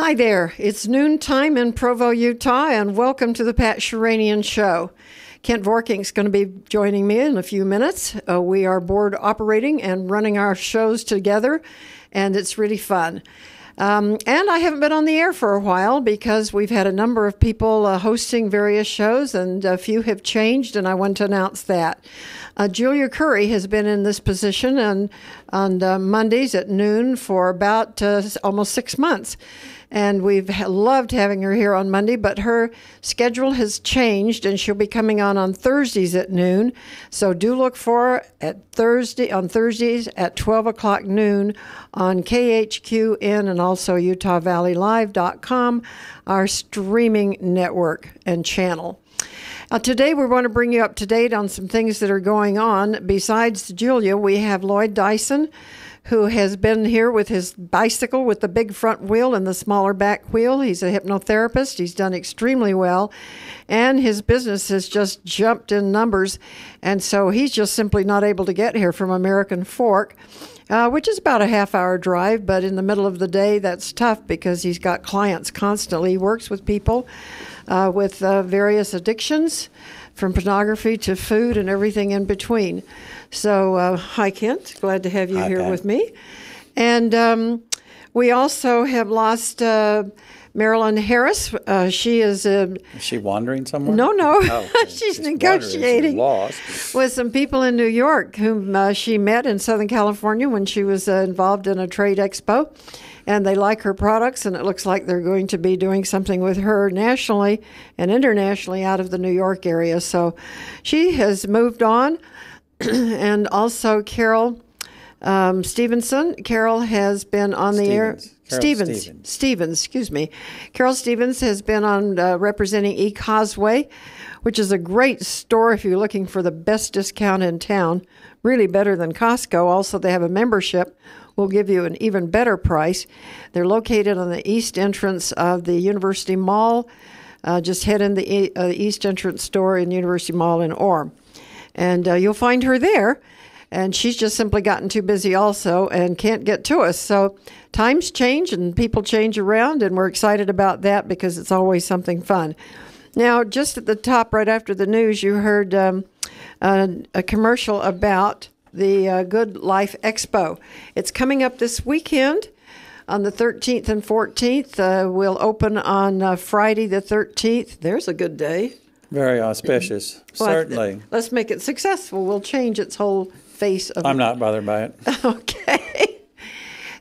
Hi there. It's noontime in Provo, Utah, and welcome to the Pat Sheranian Show. Kent Vorking's going to be joining me in a few minutes. We are board operating and running our shows together, and it's really fun. And I haven't been on the air for a while because we've had a number of people hosting various shows, and a few have changed, and I want to announce that. Julia Curry has been in this position on Mondays at noon for about almost 6 months. And we've loved having her here on Monday, but her schedule has changed, and she'll be coming on Thursdays at noon. So do look for her on Thursdays at 12 o'clock noon on KHQN and also UtahValleyLive.com, our streaming network and channel. Today we're going to bring you up to date on some things that are going on. Besides Julia, we have Lloyd Dyson, who has been here with his bicycle with the big front wheel and the smaller back wheel. He's a hypnotherapist. He's done extremely well, and his business has just jumped in numbers, and so he's just simply not able to get here from American Fork, which is about a half-hour drive, but in the middle of the day, that's tough because he's got clients constantly. He works with people with various addictions, from pornography to food and everything in between. So, hi, Kent. Glad to have you here Pat. With me. And we also have lost Marilyn Harris. She is... is she wandering somewhere? No. Oh, she's negotiating with some people in New York whom she met in Southern California when she was involved in a trade expo. And they like her products, and it looks like they're going to be doing something with her nationally and internationally out of the New York area. So she has moved on. And also Carol Stevenson. Carol has been on the air. Stevens, excuse me. Carol Stevens has been on representing eCauseway, which is a great store if you're looking for the best discount in town. Really better than Costco. Also, they have a membership. Will give you an even better price. They're located on the east entrance of the University Mall. Just head in the east entrance store in University Mall in Orem. And you'll find her there. And she's just simply gotten too busy also and can't get to us. So times change and people change around, and we're excited about that because it's always something fun. Now, just at the top, right after the news, you heard a commercial about the Good Life Expo. It's coming up this weekend on the 13th and 14th. We'll open on Friday the 13th. There's a good day. Very auspicious, certainly. Let's make it successful. We'll change its whole face. I'm not bothered by it. Okay.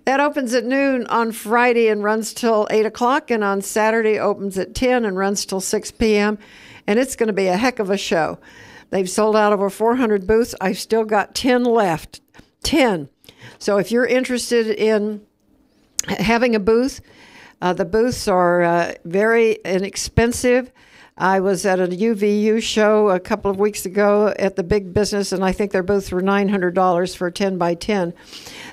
That opens at noon on Friday and runs till 8 o'clock, and on Saturday opens at 10 and runs till 6 p.m., and it's going to be a heck of a show. They've sold out over 400 booths. I've still got 10 left. 10. So if you're interested in having a booth, the booths are very inexpensive. I was at a UVU show a couple of weeks ago at the Big Business, and I think their booths were $900 for a 10 by 10.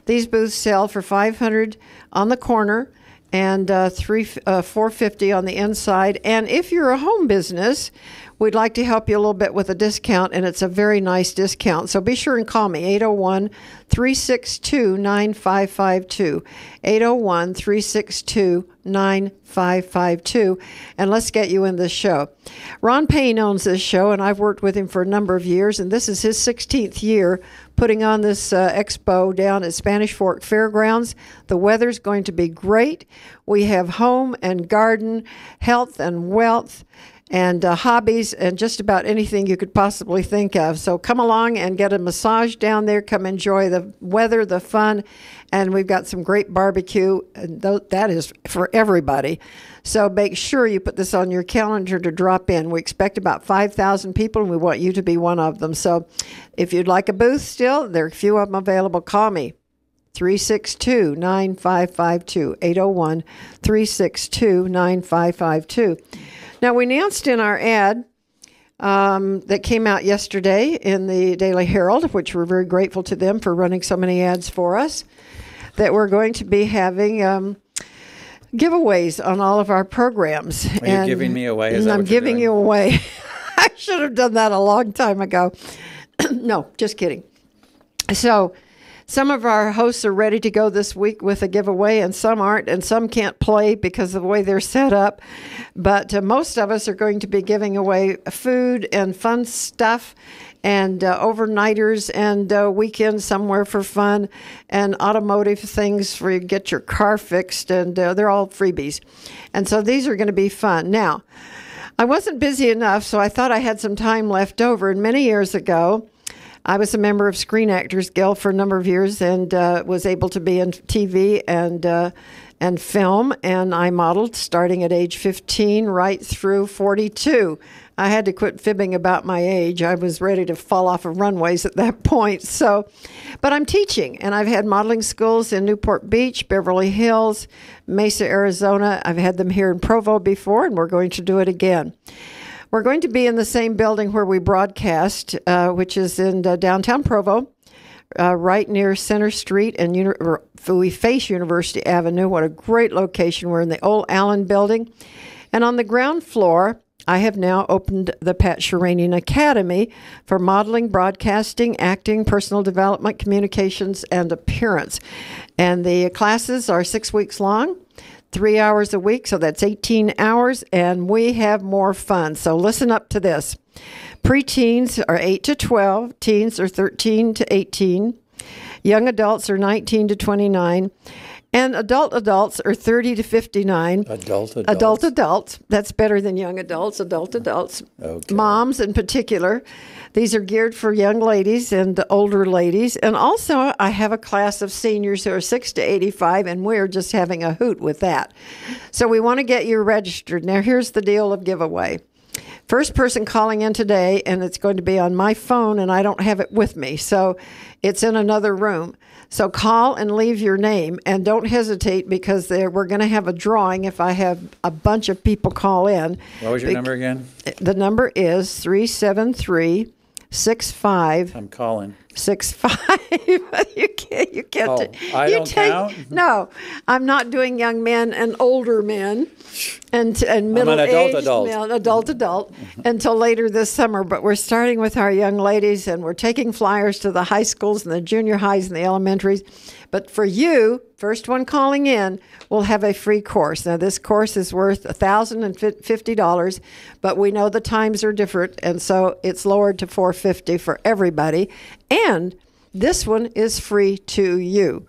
These booths sell for $500 on the corner and $450 on the inside. And if you're a home business, we'd like to help you a little bit with a discount, and it's a very nice discount. So be sure and call me, 801-362-9552, 801-362-9552, and let's get you in this show. Ron Payne owns this show, and I've worked with him for a number of years, and this is his 16th year putting on this expo down at Spanish Fork Fairgrounds. The weather's going to be great. We have home and garden, health and wealth, and hobbies, and just about anything you could possibly think of. So come along and get a massage down there. Come enjoy the weather, the fun, and we've got some great barbecue. And that is for everybody. So make sure you put this on your calendar to drop in. We expect about 5,000 people, and we want you to be one of them. So if you'd like a booth still, there are a few of them available. Call me. 362-9552, 801-362-9552. Now, we announced in our ad that came out yesterday in the Daily Herald, which we're very grateful to them for running so many ads for us, that we're going to be having giveaways on all of our programs. Are you giving me away? Is that I'm what you're giving doing? you away. I should have done that a long time ago. No, just kidding. So Some of our hosts are ready to go this week with a giveaway, and some aren't, and some can't play because of the way they're set up. But most of us are going to be giving away food and fun stuff, and overnighters and weekends somewhere for fun, and automotive things for you to get your car fixed, and they're all freebies. And so these are going to be fun. Now, I wasn't busy enough, so I thought I had some time left over, and many years ago, I was a member of Screen Actors Guild for a number of years and was able to be in TV and film, and I modeled starting at age 15 right through 42. I had to quit fibbing about my age. I was ready to fall off of runways at that point. But I'm teaching, and I've had modeling schools in Newport Beach, Beverly Hills, Mesa, Arizona. I've had them here in Provo before, and we're going to do it again. We're going to be in the same building where we broadcast, which is in downtown Provo, right near Center Street, and we face University Avenue. What a great location. We're in the old Allen building. And on the ground floor, I have now opened the Pat Sheranian Academy for modeling, broadcasting, acting, personal development, communications, and appearance. And the classes are 6 weeks long. 3 hours a week, so that's 18 hours, and we have more fun. So listen up to this. Preteens are 8 to 12, teens are 13 to 18, young adults are 19 to 29, and adults are 30 to 59. Adults. That's better than young adults, adults. Okay. Moms in particular. These are geared for young ladies and older ladies. And also, I have a class of seniors who are 6 to 85, and we're just having a hoot with that. So we want to get you registered. Now, here's the deal of giveaway. First person calling in today, and it's going to be on my phone, and I don't have it with me, so it's in another room. So call and leave your name, and don't hesitate, because we're going to have a drawing if I have a bunch of people call in. What was your number again? The number is 373-65. I'm calling. 65. You can't. Oh, I don't count? No, I'm not doing young men and older men and middle-aged men, adult, until later this summer. But we're starting with our young ladies, and we're taking flyers to the high schools and the junior highs and the elementaries. But for you, first one calling in, will have a free course. Now, this course is worth $1,050, but we know the times are different, and so it's lowered to $450 for everybody. And this one is free to you.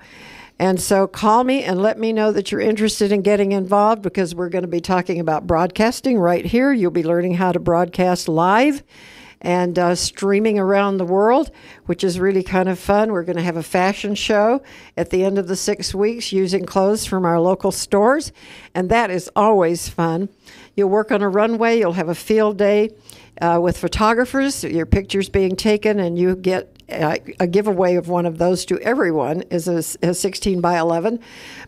And so call me and let me know that you're interested in getting involved, because we're going to be talking about broadcasting right here. You'll be learning how to broadcast live and streaming around the world, which is really kind of fun. We're going to have a fashion show at the end of the 6 weeks using clothes from our local stores, and that is always fun. You'll work on a runway. You'll have a field day with photographers, your pictures being taken, and you get a giveaway of one of those to everyone is a 16 by 11.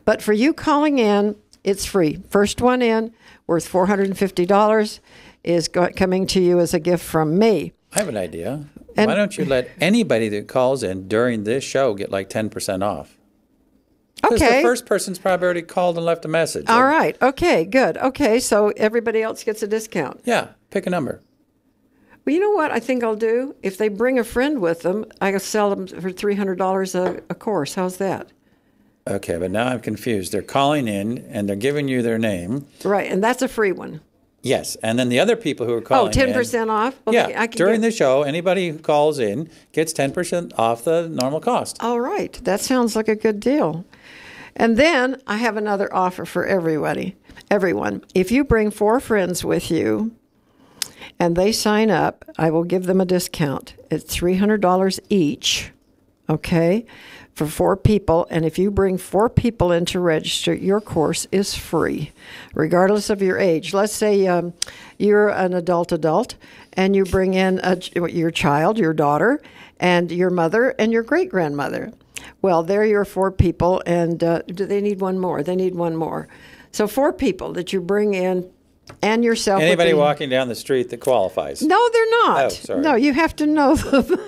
But for you calling in, it's free. First one in, worth $450, is coming to you as a gift from me. I have an idea. Why don't you let anybody that calls in during this show get like 10% off? Because the first person's probably already called and left a message. All right. Okay, good. Okay, so everybody else gets a discount. Yeah, pick a number. Well, you know what I think I'll do? If they bring a friend with them, I can sell them for $300 a course. How's that? Okay, but now I'm confused. They're calling in, and they're giving you their name. Right, and that's a free one. Yes, and then the other people who are calling 10% off? Well, yeah, during the show, anybody who calls in gets 10% off the normal cost. All right, that sounds like a good deal. And then I have another offer for everyone. If you bring 4 friends with you and they sign up, I will give them a discount. It's $300 each, okay, for 4 people. And if you bring 4 people in to register, your course is free, regardless of your age. Let's say you're an adult, and you bring in your child, your daughter, and your mother, and your great-grandmother. Well, they're your 4 people, and do they need one more? They need one more. So 4 people that you bring in, and yourself. Anybody walking down the street that qualifies? No, they're not. Oh, sorry. No, you have to know them.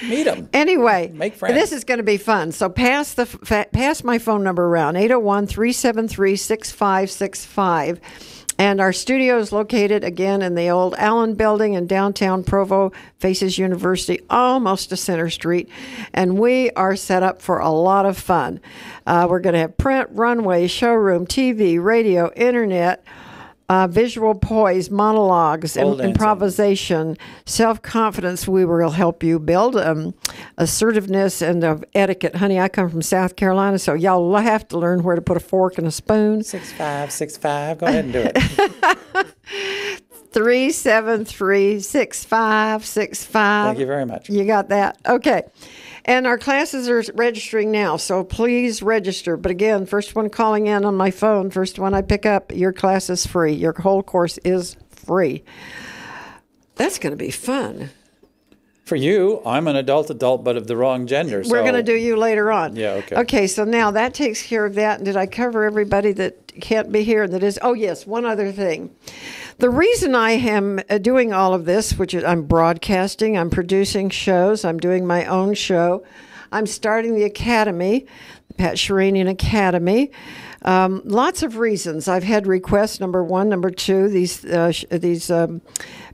Meet them. Anyway, make friends. This is going to be fun. So pass my phone number around, 801-373-6565. And our studio is located, again, in the old Allen Building in downtown Provo, faces University, almost to Center Street. And we are set up for a lot of fun. We're going to have print, runway, showroom, TV, radio, internet, visual poise, monologues, improvisation, self-confidence. We will help you build assertiveness and etiquette. Honey, I come from South Carolina, so y'all have to learn where to put a fork and a spoon. 6565. Go ahead and do it. 373-6565. Thank you very much. You got that? Okay. And our classes are registering now, so please register. But again, first one calling in on my phone, first one I pick up, your class is free. Your whole course is free. That's going to be fun. For you, I'm an adult, but of the wrong gender. We're going to do you later on. Yeah, okay. Okay, so now that takes care of that. And did I cover everybody that can't be here and that is? Oh, yes, one other thing. The reason I am doing all of this, which is I'm broadcasting, I'm producing shows, I'm doing my own show, I'm starting the academy, the Pat Sheranian Academy. Lots of reasons. I've had requests, number one. Number two, these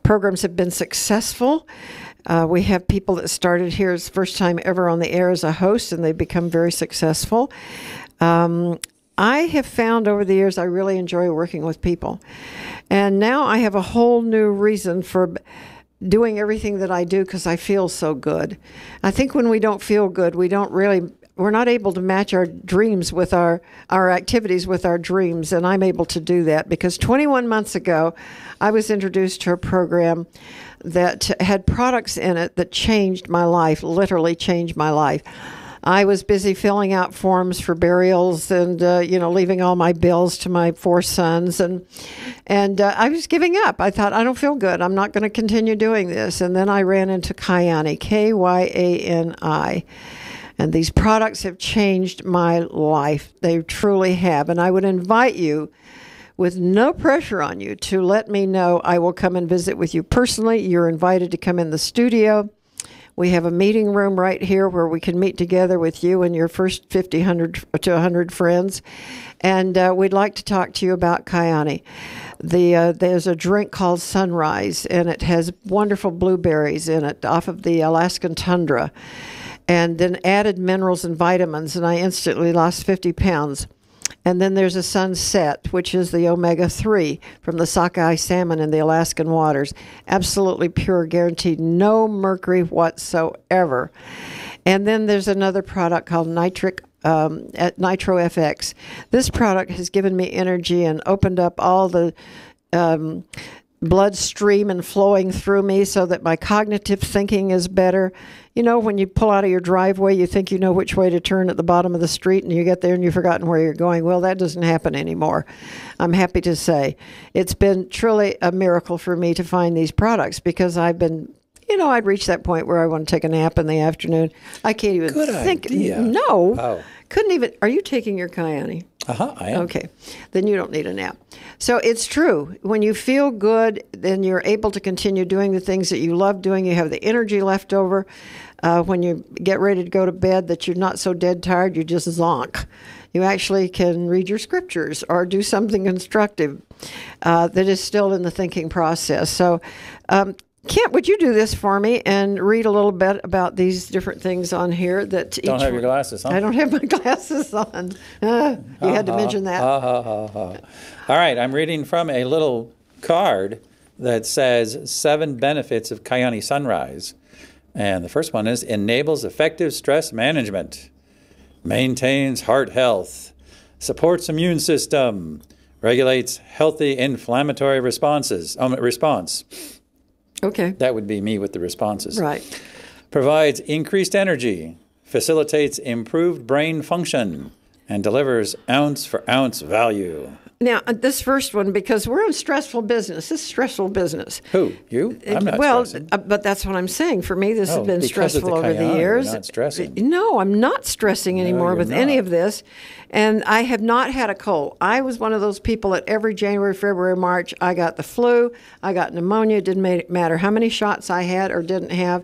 programs have been successful. We have people that started here as the first time ever on the air as a host, and they've become very successful. I have found over the years I really enjoy working with people. And now I have a whole new reason for doing everything that I do because I feel so good. I think when we don't feel good, we're not able to match our dreams with our activities with our dreams, and I'm able to do that because 21 months ago, I was introduced to a program that had products in it that changed my life, literally changed my life. I was busy filling out forms for burials and, leaving all my bills to my 4 sons. And I was giving up. I thought, I don't feel good. I'm not going to continue doing this. And then I ran into Kyani, Kyani. And these products have changed my life. They truly have. And I would invite you, with no pressure on you, to let me know. I will come and visit with you personally. You're invited to come in the studio. We have a meeting room right here where we can meet together with you and your first 50, 100 to 100 friends. And we'd like to talk to you about Kyani. There's a drink called Sunrise, and it has wonderful blueberries in it off of the Alaskan tundra, and then added minerals and vitamins, and I instantly lost 50 pounds. And then there's a Sunset, which is the omega-3 from the sockeye salmon in the Alaskan waters. Absolutely pure, guaranteed, no mercury whatsoever. And then there's another product called Nitro FX. This product has given me energy and opened up all the blood stream and flowing through me so that my cognitive thinking is better. You know, when you pull out of your driveway, you think you know which way to turn at the bottom of the street, and you get there and you've forgotten where you're going. Well, that doesn't happen anymore. I'm happy to say it's been truly a miracle for me to find these products because I've been, I'd reach that point where I want to take a nap in the afternoon. I can't even think. Idea. No. Oh. Couldn't even. Are you taking your Kyani? I am. Okay. Then you don't need a nap. So it's true. When you feel good, then you're able to continue doing the things that you love doing. You have the energy left over. When you get ready to go to bed, that you're not so dead tired, you just zonk. You actually can read your scriptures or do something constructive that is still in the thinking process. So, Kent, would you do this for me and read a little bit about these different things on here? Don't have your glasses on. I don't have my glasses on. You had to mention that. All right, I'm reading from a little card that says 7 benefits of Kyani Sunrise. And the first one is enables effective stress management, maintains heart health, supports immune system, regulates healthy inflammatory response. Okay. That would be me with the responses. Right. Provides increased energy, facilitates improved brain function, and delivers ounce for ounce value. Now, this first one, because we're in stressful business. This is stressful business. Who? You? I'm not stressing. But that's what I'm saying. For me, this has been stressful over the years. You're not stressing. No, I'm not stressing anymore with any of this. And I have not had a cold. I was one of those people that every January, February, March, I got the flu, I got pneumonia. It didn't matter how many shots I had or didn't have.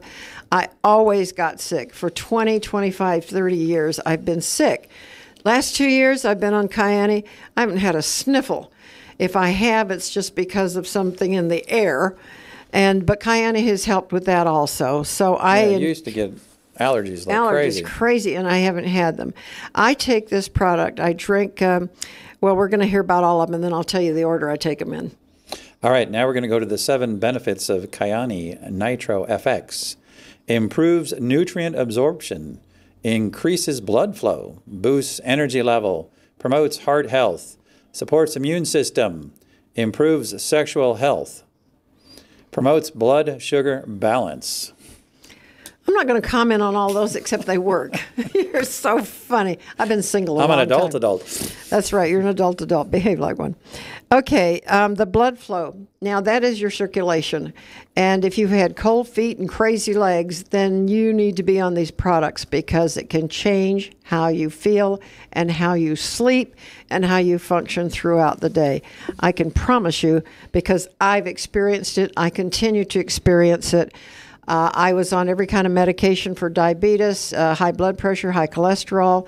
I always got sick. For 20, 25, 30 years, I've been sick. Last 2 years, I've been on Kyani. I haven't had a sniffle. If I have, it's just because of something in the air. But Kyani has helped with that also. So I used to get allergies like crazy, and I haven't had them. I take this product. I drink, well, we're going to hear about all of them, and then I'll tell you the order I take them in. All right, now we're going to go to the 7 benefits of Kyani Nitro FX. Improves nutrient absorption, increases blood flow, boosts energy level, promotes heart health, supports immune system, improves sexual health, promotes blood sugar balance. I'm not going to comment on all those except they work. You're so funny. I've been single a long time. I'm an adult. That's right. You're an adult. Behave like one. Okay, the blood flow. Now, that is your circulation. And if you've had cold feet and crazy legs, then you need to be on these products because it can change how you feel and how you sleep and how you function throughout the day. I can promise you, because I've experienced it, I continue to experience it. I was on every kind of medication for diabetes, high blood pressure, high cholesterol,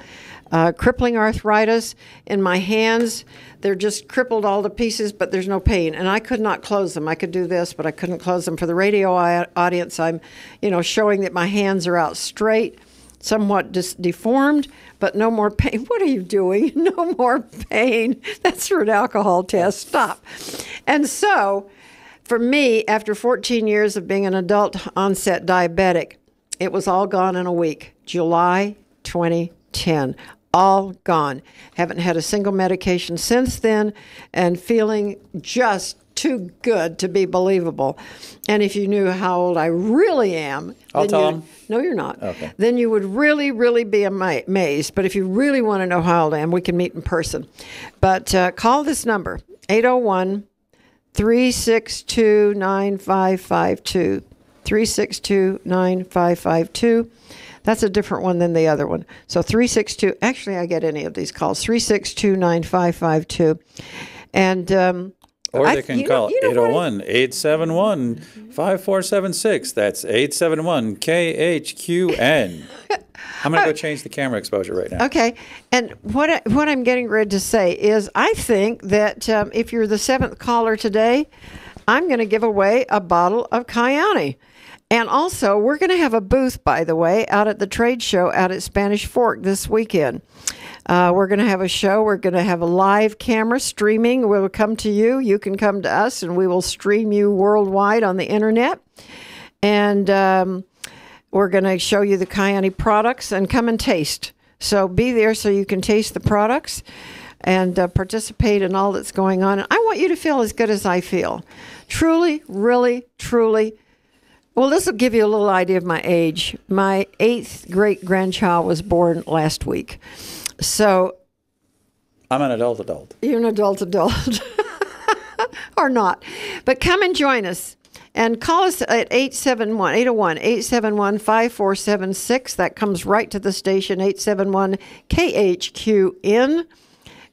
crippling arthritis in my hands. They're just crippled all to pieces, but there's no pain. And I could not close them. I could do this, but I couldn't close them. For the radio audience, I'm, showing that my hands are out straight, somewhat deformed, but no more pain. What are you doing? No more pain. That's for an alcohol test. Stop. And so, for me, after 14 years of being an adult onset diabetic, it was all gone in a week. July 2010. All gone. Haven't had a single medication since then, and feeling just too good to be believable. And if you knew how old I really am, I'll tell them. No, you're not. Okay. Then you would really, really be amazed. But if you really want to know how old I am, we can meet in person. But call this number, 801-362-9552. 362-9552. That's a different one than the other one. So 362, actually I get any of these calls, 362-9552. And or they can call 801-871-5476. That's 871-KHQN. I'm going to go change the camera exposure right now. Okay. And what I'm getting ready to say is I think that if you're the 7th caller today, I'm going to give away a bottle of Kyani. And also, we're going to have a booth, by the way, out at the trade show out at Spanish Fork this weekend. We're going to have a show. We're going to have a live camera streaming. We'll come to you. You can come to us, and we will stream you worldwide on the internet. And we're going to show you the Kyani products and come and taste. So be there so you can taste the products and participate in all that's going on. And I want you to feel as good as I feel. Truly, really, truly. Well, this will give you a little idea of my age. My 8th great-grandchild was born last week. So I'm an adult. You're an adult. Or not. But come and join us. And call us at 801-871-5476. That comes right to the station. 871-KHQN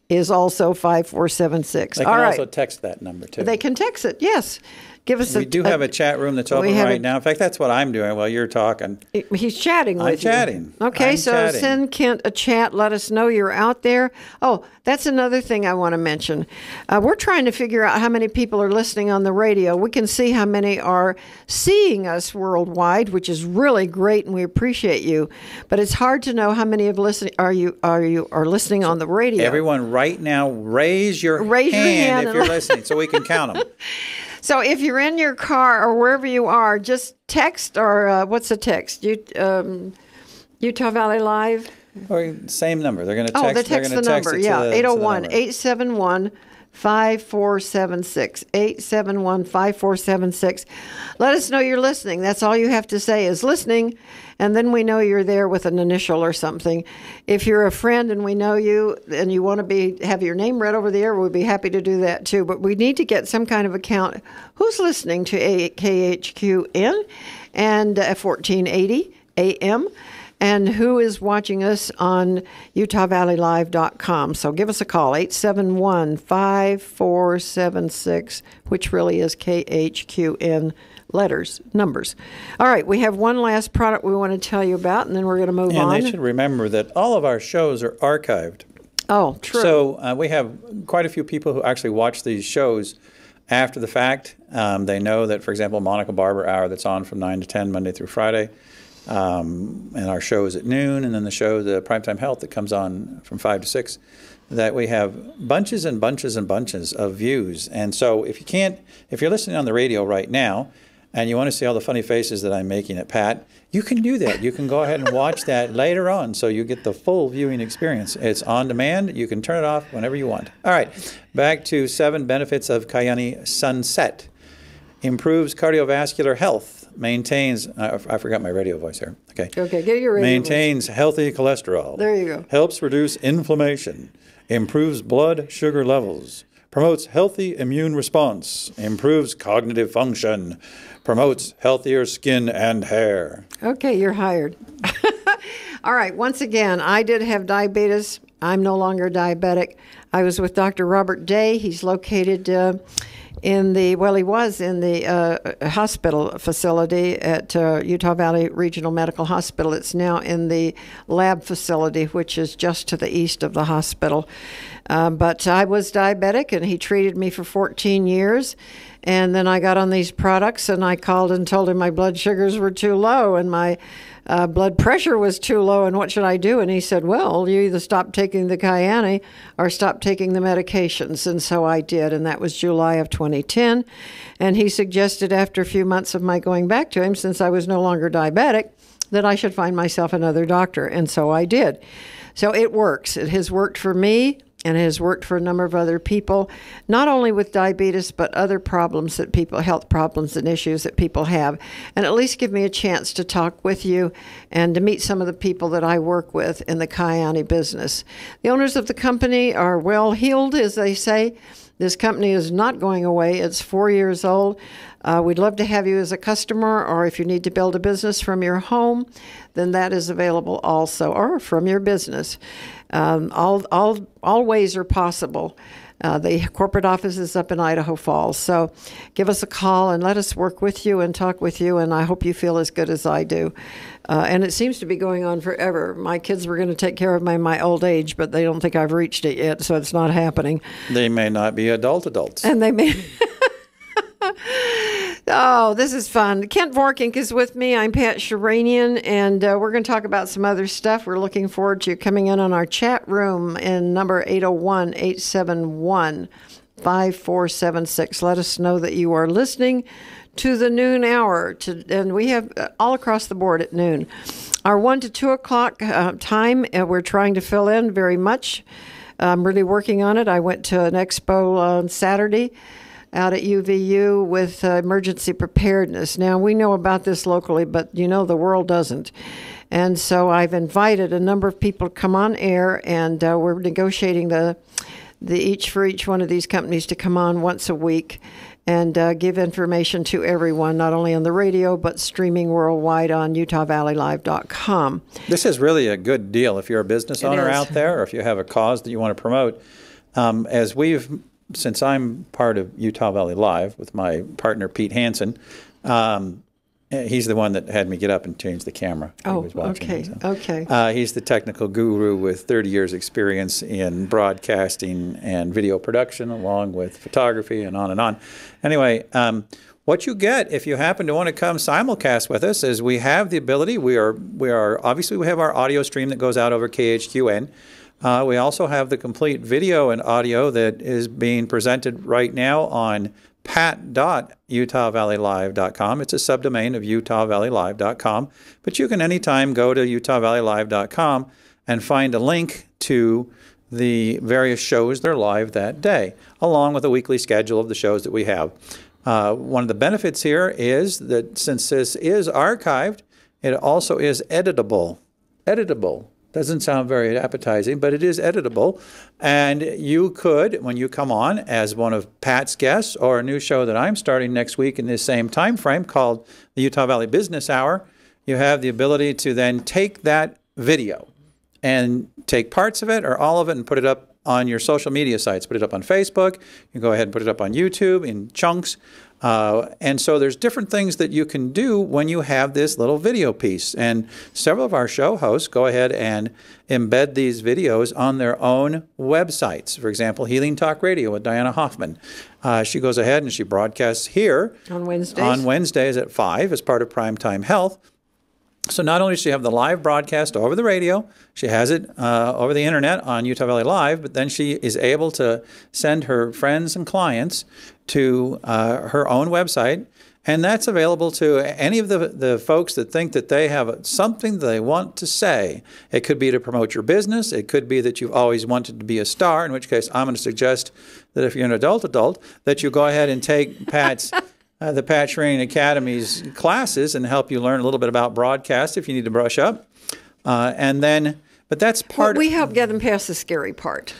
is also 5476. They can also text that number, too. They can text it, yes. We do have a chat room that's open right now. In fact, that's what I'm doing while you're talking. He's chatting with you. I'm chatting. Okay, send Kent a chat. Let us know you're out there. Oh, that's another thing I want to mention. We're trying to figure out how many people are listening on the radio. We can see how many are seeing us worldwide, which is really great, and we appreciate you. But it's hard to know how many of are listening on the radio. Everyone, right now, raise your hand if you're listening, so we can count them. So if you're in your car or wherever you are, just text or what's the text? Utah Valley Live? Or same number. They're going to text. Oh, they text the number. Yeah, 801-871-5476. 871-5476. Let us know you're listening. That's all you have to say is listening, and then we know you're there with an initial or something. If you're a friend and we know you and you want to have your name read over the air, we'd be happy to do that too. But we need to get some kind of account. Who's listening to KHQN and 1480 AM? And who is watching us on UtahValleyLive.com. So give us a call, 871-5476, which really is KHQN numbers. All right, we have one last product we want to tell you about, and then we're going to move on. And they should remember that all of our shows are archived Oh, true. So we have quite a few people who actually watch these shows after the fact. They know that, for example, Monica Barber Hour that's on from 9 to 10 Monday through Friday, and our show is at noon, and then the show, the Primetime Health, that comes on from 5 to 6, that we have bunches and bunches and bunches of views. And so if you're listening on the radio right now and you want to see all the funny faces that I'm making at Pat, you can do that. You can go ahead and watch that later on so you get the full viewing experience. It's on demand. You can turn it off whenever you want. All right, back to 7 benefits of Kyani Sunset. Improves cardiovascular health, maintains, I forgot my radio voice here. Okay, get your radio Maintains voice. Healthy cholesterol. There you go. Helps reduce inflammation. Improves blood sugar levels. Promotes healthy immune response. Improves cognitive function. Promotes healthier skin and hair. Okay, you're hired. All right, once again, I did have diabetes. I'm no longer diabetic. I was with Dr. Robert Day. He's located he was in the hospital facility at Utah Valley Regional Medical Hospital. It's now in the lab facility, which is just to the east of the hospital. But I was diabetic, and he treated me for 14 years. And then I got on these products, and I called and told him my blood sugars were too low, and my blood pressure was too low, and what should I do? And he said, well, you either stop taking the Kyani or stop taking the medications. And so I did, and that was July of 2010. And he suggested, after a few months of my going back to him, since I was no longer diabetic, that I should find myself another doctor. And so I did. So it works. It has worked for me, and it has worked for a number of other people, not only with diabetes, but other problems that people, health problems and issues that people have. And at least give me a chance to talk with you and to meet some of the people that I work with in the Kyani business. The owners of the company are well heeled, as they say. This company is not going away. It's 4 years old. We'd love to have you as a customer, or if you need to build a business from your home, then that is available also, or from your business. All ways are possible. The corporate office is up in Idaho Falls. So give us a call and let us work with you and talk with you, and I hope you feel as good as I do. And it seems to be going on forever. My kids were going to take care of me in my old age, but they don't think I've reached it yet, so it's not happening. They may not be adults. And they may... Oh, this is fun. Kent Vorkink is with me. I'm Pat Sheranian, and we're going to talk about some other stuff. We're looking forward to you coming in on our chat room in number 801-871-5476. Let us know that you are listening to the noon hour. And we have all across the board at noon. Our 1 to 2 o'clock time, we're trying to fill in very much. I'm really working on it. I went to an expo on Saturday out at UVU with emergency preparedness. Now, we know about this locally, but the world doesn't. And so I've invited a number of people to come on air, and we're negotiating each one of these companies to come on once a week and give information to everyone, not only on the radio, but streaming worldwide on UtahValleyLive.com. This is really a good deal if you're a business owner out there, or if you have a cause that you want to promote. Since I'm part of Utah Valley Live with my partner, Pete Hansen, he's the one that had me get up and change the camera. Oh, okay. He's the technical guru with 30 years experience in broadcasting and video production, along with photography and on and on. Anyway, what you get if you happen to want to come simulcast with us is we have the ability. We have our audio stream that goes out over KHQN. We also have the complete video and audio that is being presented right now on pat.utahvalleylive.com. It's a subdomain of utahvalleylive.com. But you can anytime go to utahvalleylive.com and find a link to the various shows that are live that day, along with a weekly schedule of the shows that we have. One of the benefits here is that since this is archived, it also is editable. Doesn't sound very appetizing, but it is editable. And you could, when you come on as one of Pat's guests or a new show that I'm starting next week in this same time frame called the Utah Valley Business Hour, you have the ability to then take that video and take parts of it or all of it and put it up on your social media sites. Put it up on Facebook. You go ahead and put it up on YouTube in chunks. And so there's different things that you can do when you have this little video piece. And several of our show hosts go ahead and embed these videos on their own websites. For example, Healing Talk Radio with Diana Hoffman. She goes ahead and she broadcasts here on Wednesdays at 5 as part of Primetime Health. So not only does she have the live broadcast over the radio, she has it over the internet on Utah Valley Live, but then she is able to send her friends and clients to her own website, and that's available to any of the folks that think that they have something they want to say. It could be to promote your business. It could be that you've always wanted to be a star, in which case I'm going to suggest that if you're an adult, that you go ahead and take Pat's the Pat Sheranian Academy's classes and help you learn a little bit about broadcast if you need to brush up. But that's part. We help get them past the scary part.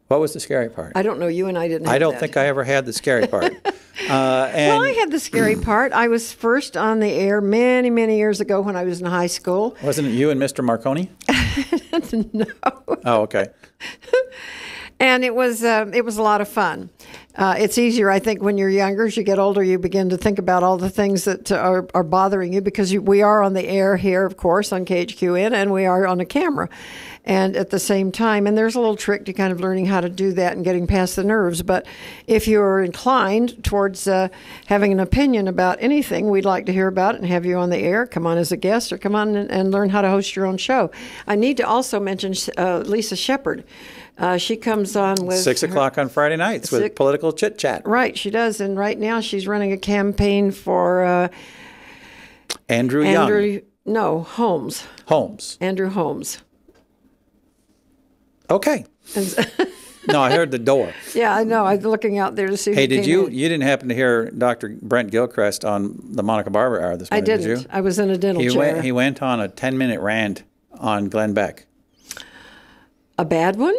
What was the scary part? I don't know. You and I didn't have I don't think I ever had the scary part. Well, I had the scary part. I was first on the air many, many years ago when I was in high school. Wasn't it you and Mr. Marconi? No. Oh, okay. And it was a lot of fun. It's easier, I think, when you're younger. As you get older, you begin to think about all the things that are bothering you, because we are on the air here, of course, on KHQN, and we are on a camera. And at the same time, and there's a little trick to kind of learning how to do that and getting past the nerves. But if you're inclined towards having an opinion about anything, we'd like to hear about it and have you on the air. Come on as a guest, or come on and learn how to host your own show. I need to also mention Lisa Shepard. She comes on with 6 o'clock on Friday nights with Political Chit Chat. Right, she does. And right now she's running a campaign for Andrew Young. No, Holmes. Andrew Holmes. Okay. No, I heard the door. Yeah, I know. I was looking out there to see. Hey, who you didn't happen to hear Dr. Brent Gilchrist on the Monica Barber Hour this morning? I didn't. Did you? I was in a dental chair. He went on a 10-minute rant on Glenn Beck. A bad one?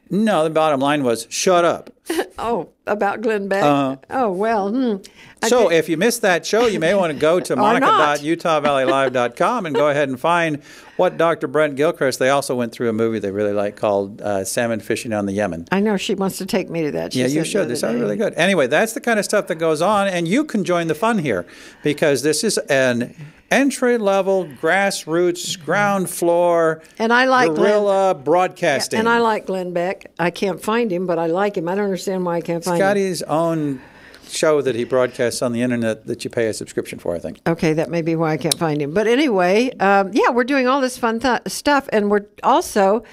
No, the bottom line was, shut up. Oh, about Glenn Beck? Oh, well. So if you missed that show, you may want to go to monica.utahvalleylive.com and go ahead and find what Dr. Brent Gilchrist, they also went through a movie they really like called Salmon Fishing on the Yemen. I know. She wants to take me to that. Yeah, you should. This sounds really good. Anyway, that's the kind of stuff that goes on, and you can join the fun here, because this is an entry-level, grassroots, ground floor, and I like guerrilla broadcasting. And I like Glenn Beck. I can't find him, but I like him. I don't understand why I can't find him. Scotty's own show that he broadcasts on the internet that you pay a subscription for, I think. Okay, that may be why I can't find him. But anyway, we're doing all this fun stuff, and we're also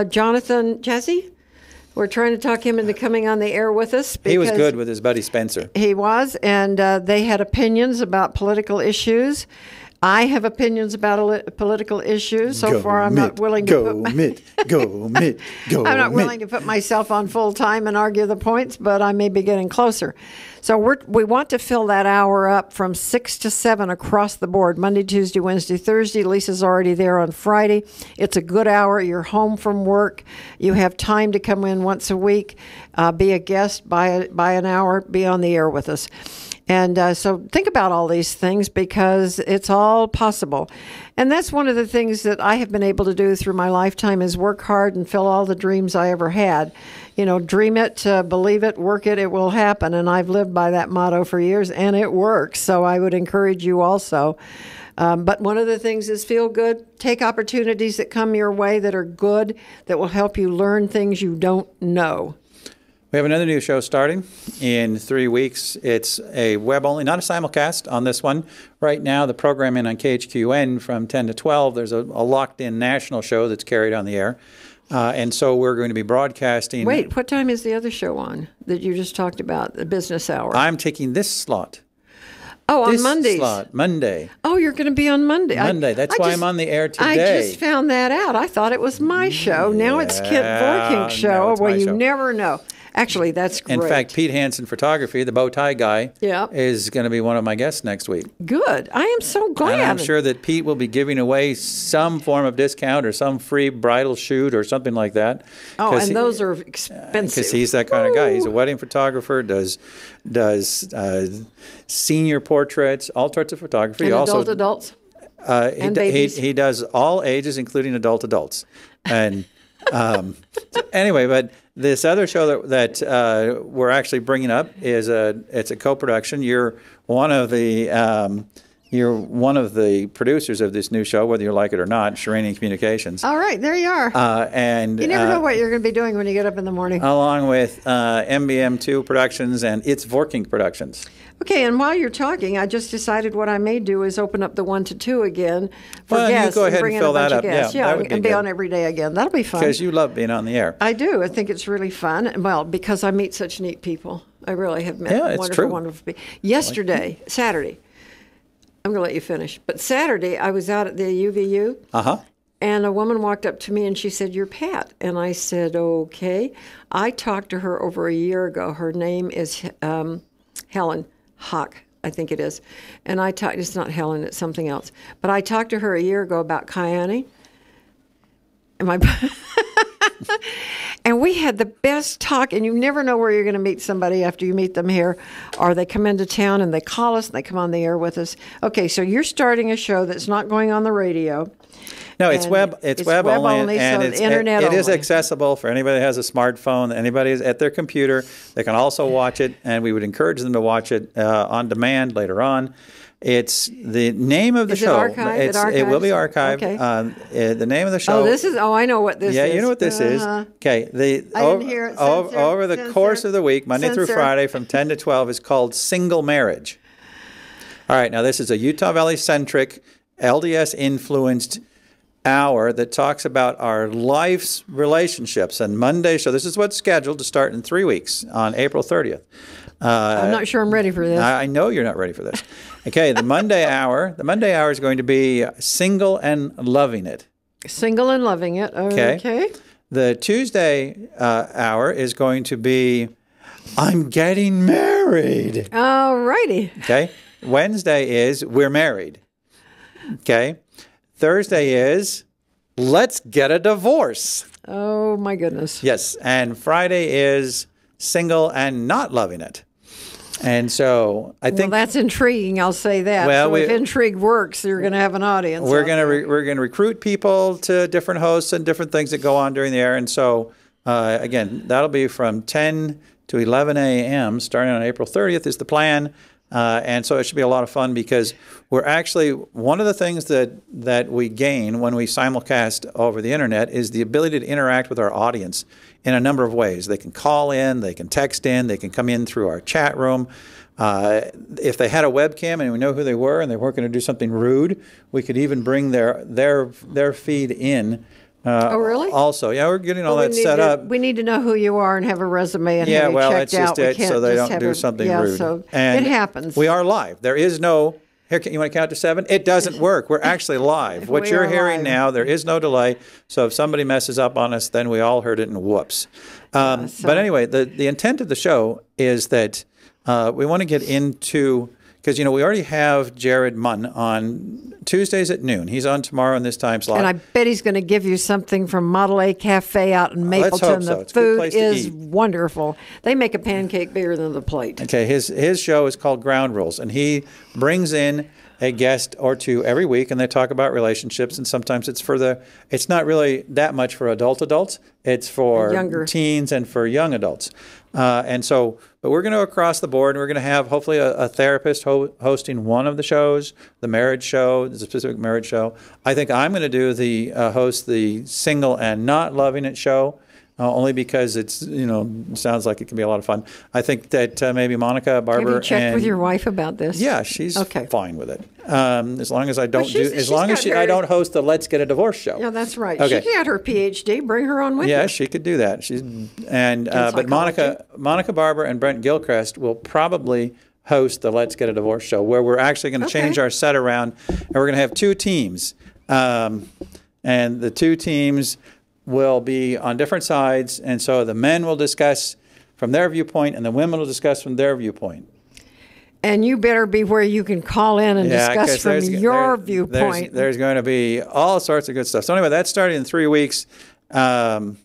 Jonathan Jesse. We're trying to talk him into coming on the air with us. He was good with his buddy Spencer. He was, and they had opinions about political issues. I have opinions about political issues. So far, I'm not willing to I'm not willing to put myself on full time and argue the points, but I may be getting closer. So we want to fill that hour up from 6 to 7 across the board, Monday, Tuesday, Wednesday, Thursday. Lisa's already there on Friday. It's a good hour. You're home from work. You have time to come in once a week, be a guest, buy an hour, be on the air with us. And so think about all these things, because it's all possible. And that's one of the things that I have been able to do through my lifetime, is work hard and fill all the dreams I ever had. You know, dream it, believe it, work it, it will happen. And I've lived by that motto for years, and it works. So I would encourage you also. But one of the things is feel good. Take opportunities that come your way that are good, that will help you learn things you don't know. We have another new show starting in 3 weeks. It's a web only, not a simulcast on this one. Right now, the programming on KHQN from 10 to 12, there's a locked-in national show that's carried on the air. And so we're going to be broadcasting. Wait, what time is the other show on that you just talked about, the business hour? I'm taking this slot. Oh, on Mondays. Slot, Monday. Oh, you're going to be on Monday. That's why I'm on the air today. I just found that out. I thought it was my show. Now it's Kent Vorkink's show. No, it's my show. Never know. Actually, that's great. In fact, Pete Hansen Photography, the bow tie guy, is going to be one of my guests next week. Good. I am so glad. And I'm sure that Pete will be giving away some form of discount or some free bridal shoot or something like that. Oh, and those are expensive. Because he's that kind of guy. He's a wedding photographer, does senior portraits, all sorts of photography. And adults? And babies? He does all ages, including adults. And Anyway, but this other show that we're actually bringing up is it's a co-production. You're one of the producers of this new show, whether you like it or not, Sheranian Communications. All right, there you are. And you never know what you're going to be doing when you get up in the morning. Along with MBM2 Productions and It's Vorking Productions. Okay, and while you're talking, I just decided what I may do is open up the 1 to 2 again for guests. You go ahead bring and in fill a bunch that of up. Guests. Yeah, that would be and good. be on every day again. That'll be fun. Because you love being on the air. I do. I think it's really fun. Well, because I meet such neat people. I really have met wonderful people. Yesterday, Saturday, I'm going to let you finish, but Saturday I was out at the UVU. And a woman walked up to me and she said, "You're Pat." And I said, "Okay." I talked to her over a year ago. Her name is Helen Hawk, I think it is. And it's not Helen, it's something else. But I talked to her a year ago about Kiani. And we had the best talk, and you never know where you're going to meet somebody after you meet them here, or they come into town and they call us and they come on the air with us. Okay, so you're starting a show that's not going on the radio. No, it's web only, and so it's internet it is only. accessible for anybody that has a smartphone. Anybody is at their computer, they can also watch it, and we would encourage them to watch it on demand later on. It's the name of the show. It archived? It will be archived. Okay. The name of the show. I know what this is. Yeah, you know what this is. Okay. I didn't hear it. Over the course of the week, Monday through Friday from 10 to 12 is called Single Marriage. All right. Now, this is a Utah Valley-centric, LDS-influenced hour that talks about our life's relationships. And Monday, so this is what's scheduled to start in 3 weeks on April 30th. I'm not sure I'm ready for this. I know you're not ready for this. Okay, the Monday hour is going to be Single and Loving It. Single and Loving It. Okay. The Tuesday hour is going to be I'm Getting Married. All righty. Okay. Wednesday is We're Married. Okay. Thursday is Let's Get a Divorce. Oh, my goodness. Yes. And Friday is Single and Not Loving It. And so I think that's intriguing. I'll say that. Well, so if intrigue works, you're going to have an audience. We're going to recruit people to different hosts and different things that go on during the air. And so again, that'll be from 10 to 11 a.m. starting on April 30th is the plan. And so it should be a lot of fun because we're actually one of the things that we gain when we simulcast over the internet is the ability to interact with our audience in a number of ways. They can call in, they can text in, they can come in through our chat room. If they had a webcam and we know who they were and they weren't going to do something rude, we could even bring their feed in. Oh, really? Also, yeah, we're getting all that set up. We need to know who you are and have a resume and yeah, have you well, checked that's just out. it, so they don't do something rude. So and it happens. We are live. There is no. Here, you want to count to 7? It doesn't work. We're actually live. What you're hearing now, there is no delay. So if somebody messes up on us, then we all heard it and whoops. But anyway, the intent of the show is that we want to get into. Because, we already have Jared Munn on Tuesdays at noon. He's on tomorrow in this time slot. And I bet he's going to give you something from Model A Cafe out in Mapleton. Let's hope so. The It's a good food place to is eat. wonderful. They make a pancake bigger than the plate. Okay, his show is called Ground Rules, and he brings in a guest or two every week, and they talk about relationships, and sometimes it's not really that much for adults. It's for younger teens and for young adults. But we're going to across the board, and we're going to have hopefully a therapist hosting one of the shows, the marriage show, the specific marriage show. I think I'm going to do host the Single and Not Loving It show. Only because it's, sounds like it can be a lot of fun. I think that maybe Monica Barber. Have you checked with your wife about this? Yeah, she's fine with it. As long as I don't I don't host the Let's Get a Divorce show. Yeah, that's right. Okay. She got her PhD. Bring her on with you. Yeah, she could do that. But Monica Barber and Brent Gilchrist will probably host the Let's Get a Divorce show, where we're actually going to change our set around, and we're going to have 2 teams, and the 2 teams will be on different sides, and so the men will discuss from their viewpoint, and the women will discuss from their viewpoint. And you better be where you can call in and discuss from your viewpoint. There's going to be all sorts of good stuff. So anyway, that's starting in 3 weeks, and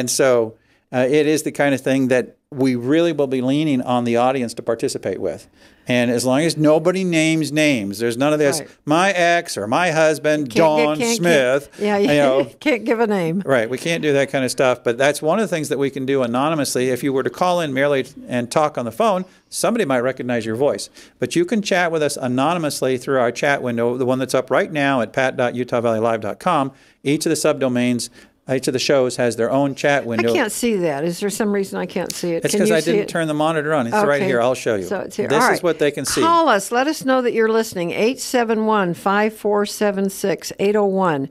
so it is the kind of thing that we really will be leaning on the audience to participate with. And as long as nobody names names, there's none of this, Right. my ex or my husband, Dawn Smith. Can't give a name. Right. We can't do that kind of stuff. But that's one of the things that we can do anonymously. If you were to call in merely and talk on the phone, somebody might recognize your voice. But you can chat with us anonymously through our chat window, the one that's up right now at pat.utahvalleylive.com. Each of the subdomains, each of the shows has their own chat window. I can't see that. Is there some reason I can't see it? It's because I didn't turn the monitor on. It's right here. I'll show you. So it's here. This All is what they can see. Call us. Let us know that you're listening. 871-5476-801.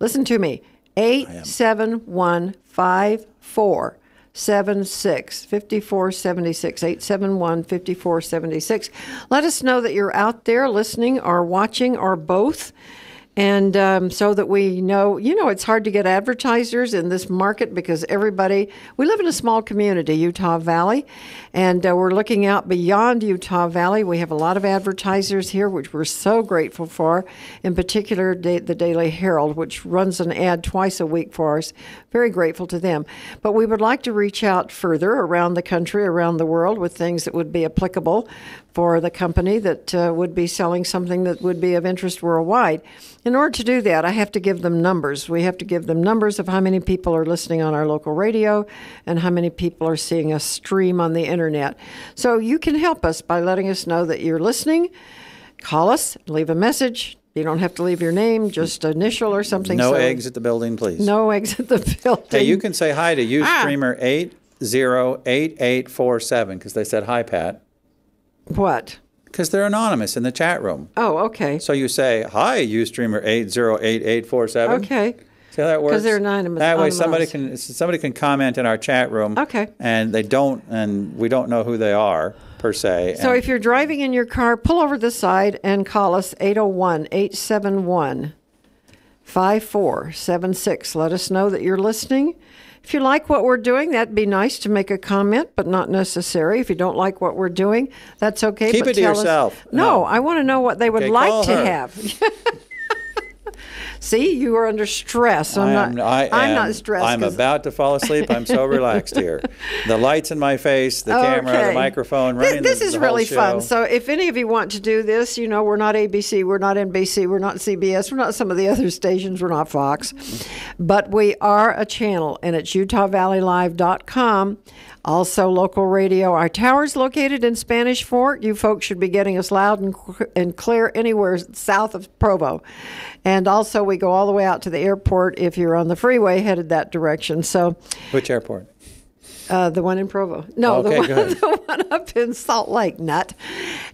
Listen to me. 871-5476-5476. 871-5476. Let us know that you're out there listening or watching or both. And so that we know, it's hard to get advertisers in this market because we live in a small community, Utah Valley, and we're looking out beyond Utah Valley. We have a lot of advertisers here, which we're so grateful for, in particular the Daily Herald, which runs an ad twice a week for us. Very grateful to them. But we would like to reach out further around the country, around the world, with things that would be applicable for the company that would be selling something that would be of interest worldwide. In order to do that, I have to give them numbers. We have to give them numbers of how many people are listening on our local radio and how many people are seeing us stream on the internet. So you can help us by letting us know that you're listening. Call us, leave a message. You don't have to leave your name, just initial or something. No eggs at the building, please. No eggs at the building. Hey, you can say hi to Ustreamer 808847 because they said hi, Pat. What? Because they're anonymous in the chat room. Oh, okay. So you say, hi, Ustreamer 808847. Okay. See how that works? Because they're anonymous. That way somebody can comment in our chat room. Okay. And we don't know who they are, per se. So if you're driving in your car, pull over the side and call us 801-871-5476. Let us know that you're listening. If you like what we're doing, that'd be nice to make a comment, but not necessary. If you don't like what we're doing, that's okay. Keep it to yourself. No, I want to know what they would like to have. See, you are under stress. I'm not stressed. I'm about to fall asleep. I'm so relaxed here. The lights in my face, the camera, the microphone, running This is really fun. Show. So if any of you want to do this, we're not ABC, we're not NBC, we're not CBS, we're not some of the other stations, we're not Fox. But we are a channel, and it's UtahValleyLive.com. Also, local radio. Our tower's located in Spanish Fort. You folks should be getting us loud and clear anywhere south of Provo. And also, we go all the way out to the airport if you're on the freeway headed that direction. So, which airport? The one in Provo. No, the one up in Salt Lake, nut.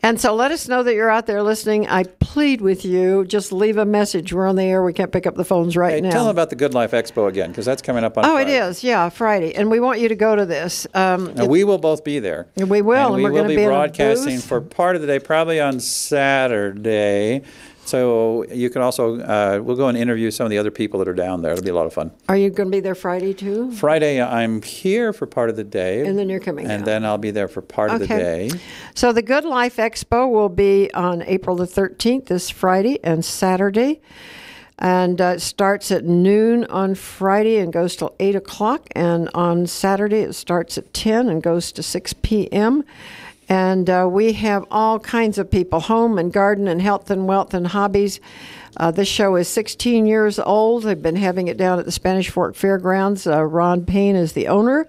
And so let us know that you're out there listening. I plead with you, just leave a message. We're on the air. We can't pick up the phones right now. Tell them about the Good Life Expo again, because that's coming up on Friday. It is. Yeah, Friday. And we want you to go to this. We will both be there. We will. And we're going to be broadcasting for part of the day, probably on Saturday. So you can also, we'll go and interview some of the other people that are down there. It'll be a lot of fun. Are you going to be there Friday too? Friday, I'm here for part of the day. And then you're coming And then I'll be there for part of the day. So the Good Life Expo will be on April the 13th, this Friday and Saturday. And it starts at noon on Friday and goes till 8 o'clock. And on Saturday, it starts at 10 and goes to 6 p.m., and we have all kinds of people, home and garden and health and wealth and hobbies. This show is 16 years old. They've been having it down at the Spanish Fort Fairgrounds. Ron Payne is the owner.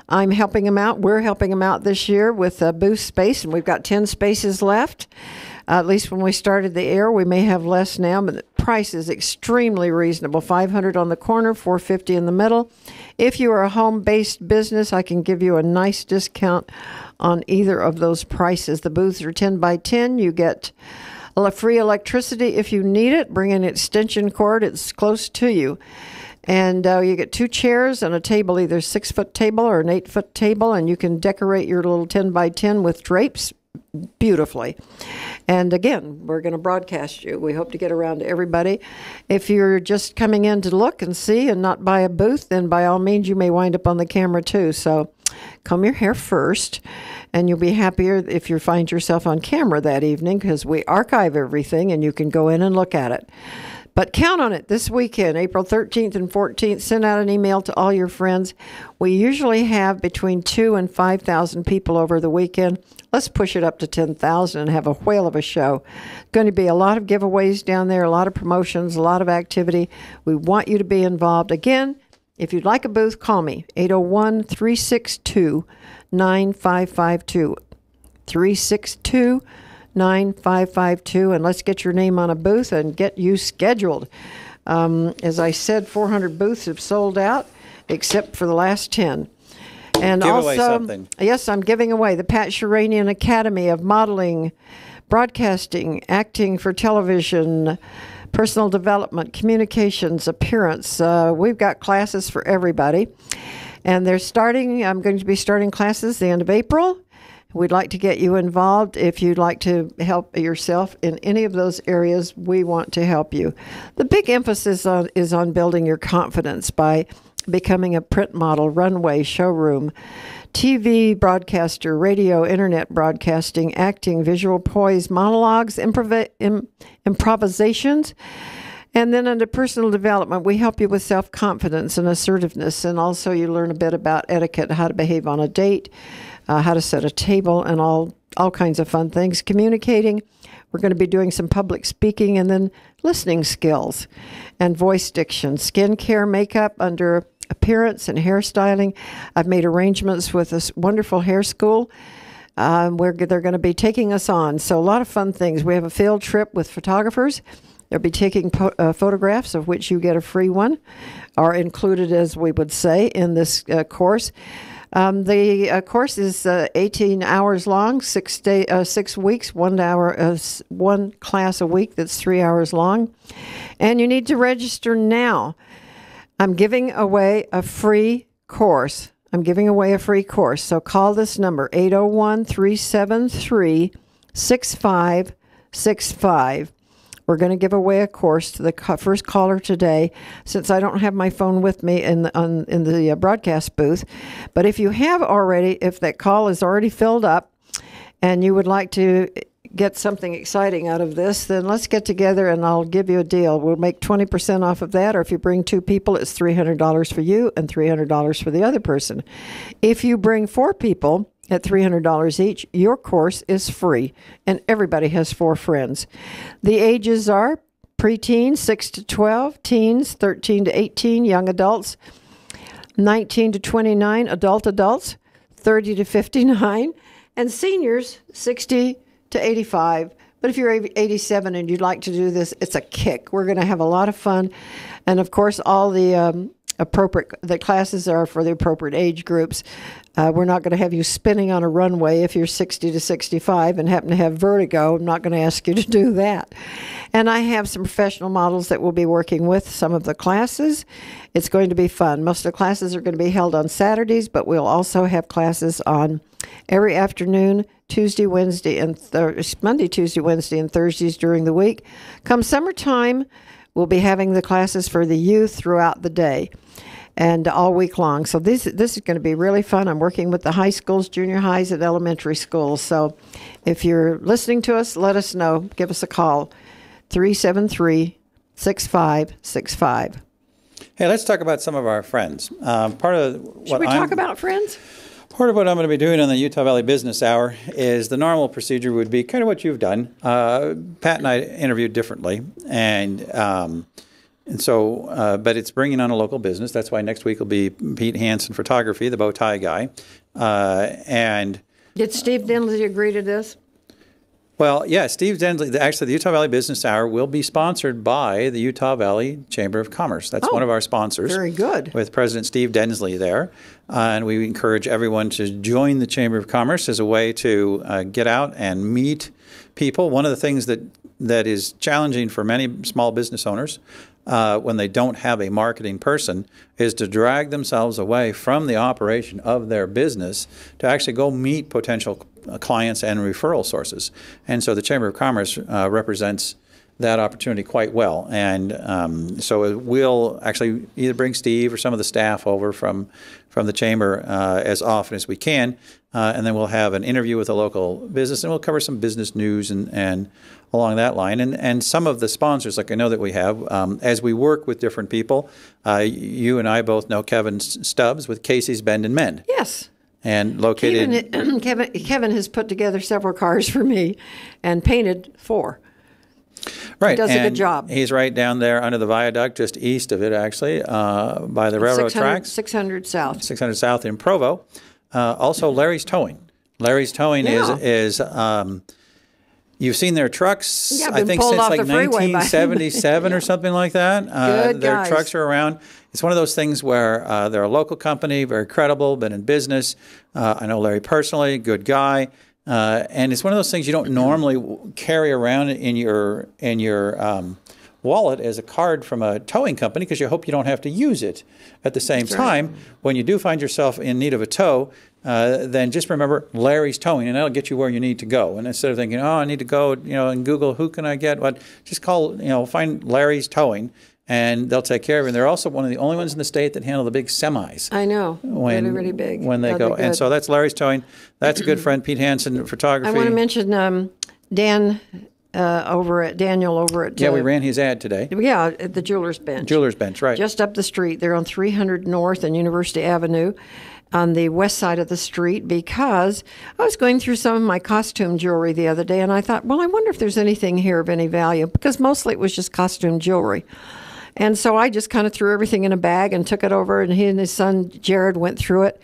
I'm helping him out. We're helping him out this year with booth space, and we've got 10 spaces left. At least when we started the air, we may have less now, but the price is extremely reasonable. $500 on the corner, $450 in the middle. If you are a home-based business, I can give you a nice discount on either of those prices. The booths are 10 by 10. You get free electricity if you need it. Bring an extension cord. It's close to you. And you get 2 chairs and a table, either a 6-foot table or an 8-foot table, and you can decorate your little 10 by 10 with drapes beautifully. And again, we're going to broadcast you. We hope to get around to everybody. If you're just coming in to look and see and not buy a booth, then by all means you may wind up on the camera too. So comb your hair first, and you'll be happier if you find yourself on camera that evening, because we archive everything and you can go in and look at it. But count on it this weekend, April 13th and 14th. Send out an email to all your friends. We usually have between 2,000 and 5,000 people over the weekend. Let's push it up to 10,000 and have a whale of a show. Going to be a lot of giveaways down there, a lot of promotions, a lot of activity. We want you to be involved. Again, if you'd like a booth, call me, 801-362-9552. 362-9552, and let's get your name on a booth and get you scheduled. As I said, 400 booths have sold out, except for the last 10. And Give also, away something. Yes, I'm giving away the Pat Sheranian Academy of Modeling, Broadcasting, Acting for Television, Personal Development, Communications, Appearance. We've got classes for everybody. And they're starting, I'm going to be starting classes the end of April. We'd like to get you involved. If you'd like to help yourself in any of those areas, we want to help you. The big emphasis is on building your confidence by becoming a print model, runway, showroom, TV broadcaster, radio, internet broadcasting, acting, visual poise, monologues, improvisations. And then under personal development, we help you with self-confidence and assertiveness. And also you learn a bit about etiquette, how to behave on a date, how to set a table, and all kinds of fun things. Communicating, we're going to be doing some public speaking, and then listening skills and voice diction. Skincare, makeup under appearance and hairstyling. I've made arrangements with this wonderful hair school where they're going to be taking us on. So a lot of fun things. We have a field trip with photographers. They'll be taking photographs, of which you get a free one, are included, as we would say, in this course. The course is 18 hours long, 6 weeks, 1 hour, one class a week that's 3 hours long. And you need to register now. I'm giving away a free course. So call this number, 801-373-6565. We're going to give away a course to the first caller today, since I don't have my phone with me in the broadcast booth. But if you have already, if that call is already filled up and you would like to get something exciting out of this, then let's get together and I'll give you a deal. We'll make 20% off of that, or if you bring 2 people, it's $300 for you and $300 for the other person. If you bring 4 people, at $300 each, your course is free, and everybody has 4 friends. The ages are preteens, 6 to 12, teens, 13 to 18, young adults, 19 to 29, adults, 30 to 59, and seniors, 60 to 85. But if you're 87 and you'd like to do this, it's a kick. We're going to have a lot of fun. And, of course, all the classes are for the appropriate age groups. We're not going to have you spinning on a runway if you're 60 to 65 and happen to have vertigo. I'm not going to ask you to do that. And I have some professional models that will be working with some of the classes. It's going to be fun. Most of the classes are going to be held on Saturdays, but we'll also have classes on every afternoon, Tuesday, Wednesday, and Monday, Tuesday, Wednesday, and Thursdays during the week. Come summertime, we'll be having the classes for the youth throughout the day and all week long. So this is going to be really fun. I'm working with the high schools, junior highs, and elementary schools. So if you're listening to us, let us know. Give us a call, 373-6565. Hey, let's talk about some of our friends. Should we talk about friends? Part of what I'm going to be doing on the Utah Valley Business Hour is the normal procedure would be kind of what you've done. Pat and I interviewed differently, but it's bringing on a local business. That's why next week will be Pete Hansen Photography, the bow tie guy. And did Steve Denley agree to this? Well, yeah, Steve Denley, actually the Utah Valley Business Hour will be sponsored by the Utah Valley Chamber of Commerce. That's one of our sponsors. Very good. With President Steve Densley there. And we encourage everyone to join the Chamber of Commerce as a way to get out and meet people. One of the things that is challenging for many small business owners when they don't have a marketing person is to drag themselves away from the operation of their business to actually go meet potential clients and referral sources. And so the Chamber of Commerce represents that opportunity quite well. And so we'll actually either bring Steve or some of the staff over from the chamber as often as we can, and then we'll have an interview with a local business, and we'll cover some business news and along that line. And some of the sponsors, like I know that we have, as we work with different people, you and I both know Kevin Stubbs with Casey's Bend and Mend. Yes. And located... Kevin has put together several cars for me and painted 4. Right. He does a good job. He's right down there under the viaduct, just east of it, actually, by the railroad tracks. 600 South. 600 South in Provo. Also, Larry's Towing. Larry's Towing is you've seen their trucks, I think, since like 1977 or something like that. Their trucks are around. It's one of those things where they're a local company, very credible, been in business. I know Larry personally, good guy. And it's one of those things you don't normally carry around in your wallet as a card from a towing company because you hope you don't have to use it. At the same time, when you do find yourself in need of a tow, then just remember Larry's Towing, and that'll get you where you need to go. And instead of thinking, oh, I need to go, and Google, who can I get? What? Just call, find Larry's Towing, and they'll take care of it. And they're also one of the only ones in the state that handle the big semis. I know. Really big. When they go. And so that's Larry's Towing. That's a good friend, Pete Hansen, photography. I want to mention Daniel over at... Yeah, we ran his ad today. Yeah, at the Jeweler's Bench. Jeweler's Bench, right. Just up the street. They're on 300 North and University Avenue on the west side of the street, because I was going through some of my costume jewelry the other day, and I thought, well, I wonder if there's anything here of any value, because mostly it was just costume jewelry. And so I just kind of threw everything in a bag and took it over, and he and his son, Jared, went through it.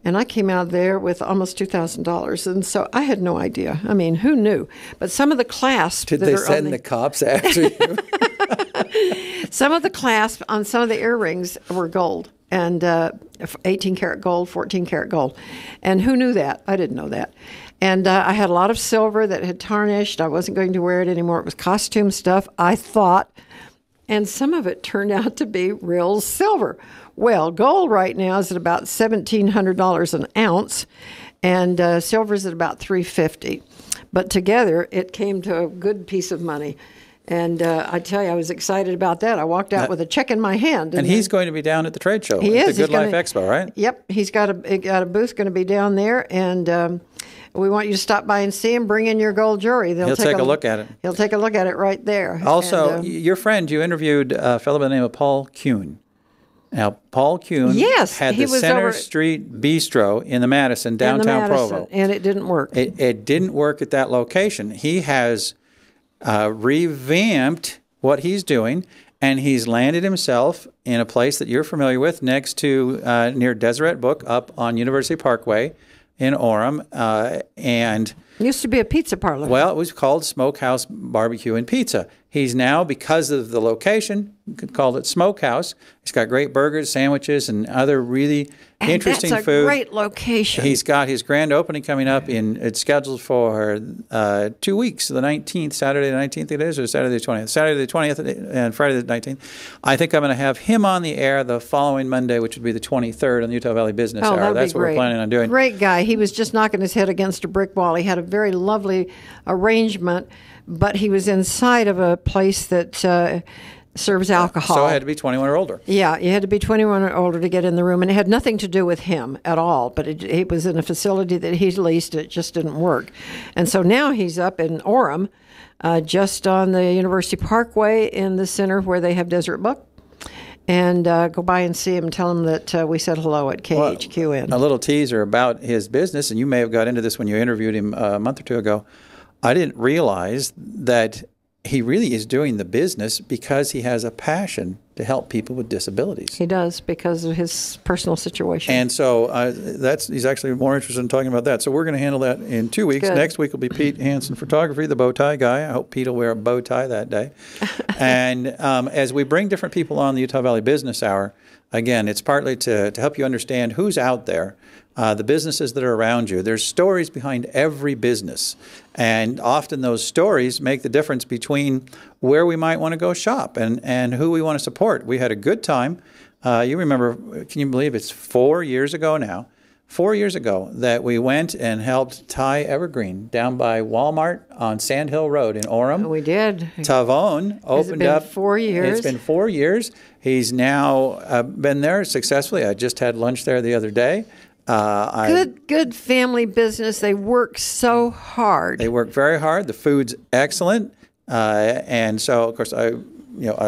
And I came out there with almost $2,000. And so I had no idea. I mean, who knew? But some of the clasps... Did they send the cops after you? Some of the clasps on some of the earrings were gold. And 18 karat gold, 14 karat gold. And who knew that? I didn't know that. And I had a lot of silver that had tarnished. I wasn't going to wear it anymore. It was costume stuff, I thought. And some of it turned out to be real silver. Well, gold right now is at about $1,700 an ounce, and silver is at about $350. But together, it came to a good piece of money. And I tell you, I was excited about that. I walked out with a check in my hand. And he's going to be down at the trade show. He is. The Good Life Expo, right? Yep. He's got a booth going to be down there, and we want you to stop by and see him. Bring in your gold jewelry. He'll take a look at it. He'll take a look at it right there. Also, your friend, you interviewed a fellow by the name of Paul Kuhn. Now, Paul Kuhn had the Center Street Bistro in the Madison, downtown Provo. And it didn't work. It didn't work at that location. He has revamped what he's doing, and he's landed himself in a place that you're familiar with next to near Deseret Book up on University Parkway in Orem. And it used to be a pizza parlor. Well, it was called Smokehouse Barbecue and Pizza. He's now, because of the location, you could call it Smokehouse. He's got great burgers, sandwiches, and other really interesting food. That's a great location. He's got his grand opening coming up. It's scheduled for 2 weeks, the 19th, Saturday the 19th it is, or Saturday the 20th? Saturday the 20th and Friday the 19th. I think I'm going to have him on the air the following Monday, which would be the 23rd on the Utah Valley Business Hour. That's what we're planning on doing. Great guy. He was just knocking his head against a brick wall. He had a very lovely arrangement, but he was inside of a place that serves alcohol. So it had to be 21 or older. Yeah, you had to be 21 or older to get in the room, and it had nothing to do with him at all, but it was in a facility that he leased. It just didn't work. And so now he's up in Orem, just on the University Parkway in the center where they have Deseret Book. And go by and see him and tell him that we said hello at KHQN. Well, a little teaser about his business, and you may have got into this when you interviewed him a month or two ago. I didn't realize that he really is doing the business because he has a passion to help people with disabilities. He does, because of his personal situation. And so he's actually more interested in talking about that. So we're going to handle that in 2 weeks. Good. Next week will be Pete Hansen Photography, the bow tie guy. I hope Pete will wear a bow tie that day. And as we bring different people on the Utah Valley Business Hour, again, it's partly to help you understand who's out there, the businesses that are around you. There's stories behind every business, and often those stories make the difference between where we might want to go shop and who we want to support. We had a good time. You remember, can you believe it's 4 years ago now, 4 years ago that we went and helped Ty Evergreen down by Walmart on Sand Hill Road in Orem. We did. Tavone opened up. 4 years? It's been 4 years. He's now been there successfully. I just had lunch there the other day. Good family business. They work so hard. They work very hard. The food's excellent. And so, of course, I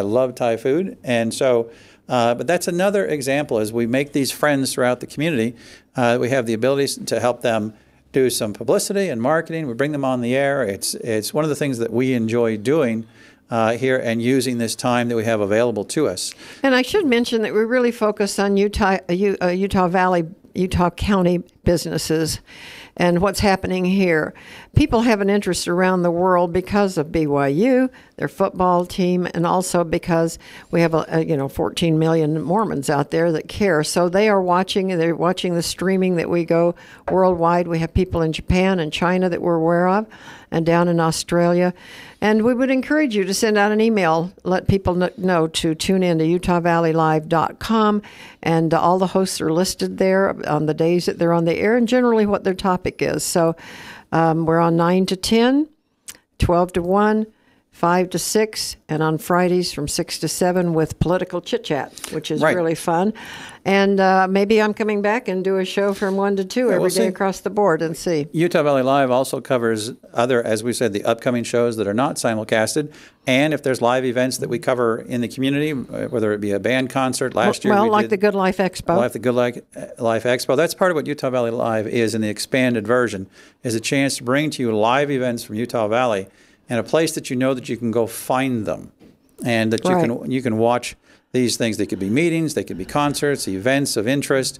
love Thai food. And so, but that's another example. As we make these friends throughout the community, we have the ability to help them do some publicity and marketing. We bring them on the air. It's one of the things that we enjoy doing here and using this time that we have available to us. And I should mention that we really focus on Utah Valley, Utah County businesses and what's happening here. People have an interest around the world because of BYU, their football team, and also because we have 14 million Mormons out there that care. So they are watching, and they're watching the streaming that we go worldwide. We have people in Japan and China that we're aware of, and down in Australia. And we would encourage you to send out an email, let people know to tune in to UtahValleyLive.com, and all the hosts are listed there on the days that they're on the air and generally what their topic is. So we're on 9 to 10, 12 to 1, 5 to 6, and on Fridays from 6 to 7 with political chit-chat, which is really fun. And maybe I'm coming back and do a show from 1 to 2 every day across the board and see. Utah Valley Live also covers other, as we said, the upcoming shows that are not simulcasted. And if there's live events that we cover in the community, whether it be a band concert last year. Well, like the Good Life Expo. The Good Life Expo. That's part of what Utah Valley Live is in the expanded version, is a chance to bring to you live events from Utah Valley and a place that you know that you can go find them and that you can watch these things. They could be meetings, they could be concerts, events of interest,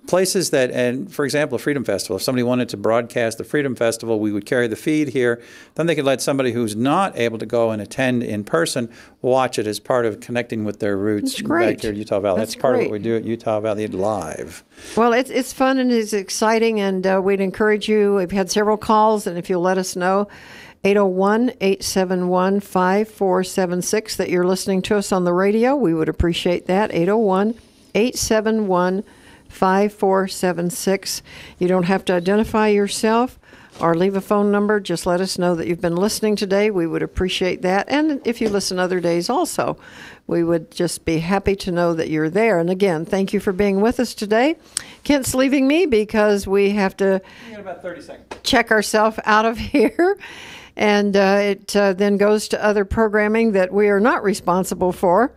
places that, and for example, a Freedom Festival. If somebody wanted to broadcast the Freedom Festival, we would carry the feed here. Then they could let somebody who's not able to go and attend in person watch it as part of connecting with their roots back here at Utah Valley. That's part of what we do at Utah Valley Live. Well, it's fun and it's exciting, and we'd encourage you. We've had several calls, and if you'll let us know, 801-871-5476 that you're listening to us on the radio. We would appreciate that. 801-871-5476. You don't have to identify yourself or leave a phone number. Just let us know that you've been listening today. We would appreciate that. And if you listen other days also, we would just be happy to know that you're there. And again, thank you for being with us today. Kent's leaving me because we have to about 30 seconds. Check ourselves out of here. And it then goes to other programming that we are not responsible for.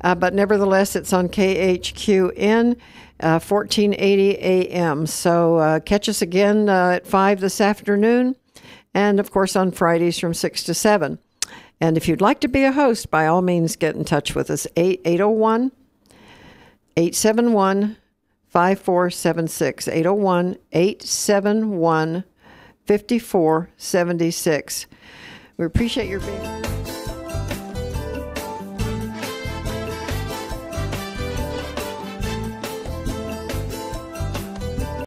But nevertheless, it's on KHQN 1480 AM. So catch us again at 5 this afternoon. And, of course, on Fridays from 6 to 7. And if you'd like to be a host, by all means, get in touch with us. 801-871-5476. 801-871-5476. We appreciate your being